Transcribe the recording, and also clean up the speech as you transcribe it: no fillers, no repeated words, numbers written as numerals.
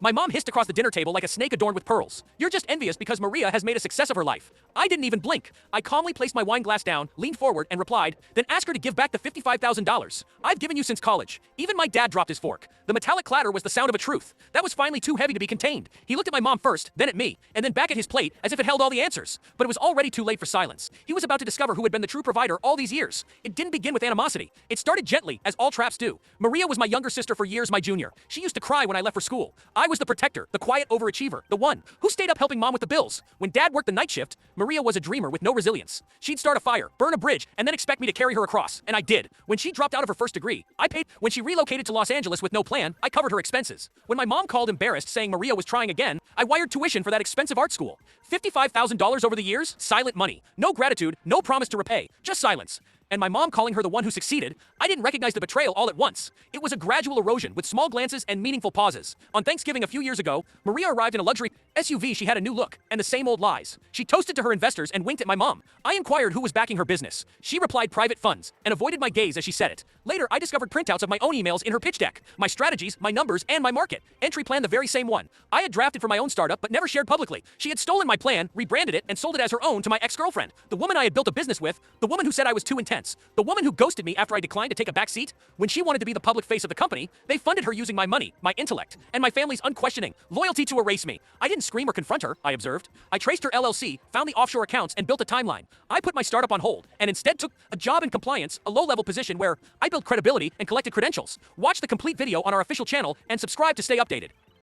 My mom hissed across the dinner table like a snake adorned with pearls. You're just envious because Maria has made a success of her life. I didn't even blink. I calmly placed my wine glass down, leaned forward, and replied, then ask her to give back the $55,000. I've given you since college. Even my dad dropped his fork. The metallic clatter was the sound of a truth. That was finally too heavy to be contained. He looked at my mom first, then at me, and then back at his plate as if it held all the answers. But it was already too late for silence. He was about to discover who had been the true provider all these years. It didn't begin with animosity. It started gently, as all traps do. Maria was my younger sister for years, my junior. She used to cry when I left for school. I was the protector, the quiet overachiever, the one who stayed up helping mom with the bills. When dad worked the night shift, Maria was a dreamer with no resilience. She'd start a fire, burn a bridge, and then expect me to carry her across. And I did. When she dropped out of her first degree, I paid. When she relocated to Los Angeles with no plan, I covered her expenses. When my mom called embarrassed saying Maria was trying again, I wired tuition for that expensive art school. $55,000 over the years? Silent money. No gratitude, no promise to repay, just silence. And my mom calling her the one who succeeded, I didn't recognize the betrayal all at once. It was a gradual erosion with small glances and meaningful pauses. On Thanksgiving a few years ago, Maria arrived in a luxury SUV. She had a new look and the same old lies. She toasted to her investors and winked at my mom. I inquired who was backing her business. She replied private funds and avoided my gaze as she said it. Later, I discovered printouts of my own emails in her pitch deck. My strategies, my numbers, and my market. Entry plan the very same one. I had drafted for my own startup but never shared publicly. She had stolen my plan, rebranded it, and sold it as her own to my ex-girlfriend. The woman I had built a business with, the woman who said I was too intense, the woman who ghosted me after I declined to take a back seat. When she wanted to be the public face of the company, they funded her using my money, my intellect, and my family's unquestioning loyalty to erase me. I didn't scream or confront her, I observed. I traced her LLC, found the offshore accounts, and built a timeline. I put my startup on hold, and instead took a job in compliance, a low-level position where I built credibility and collected credentials. Watch the complete video on our official channel and subscribe to stay updated.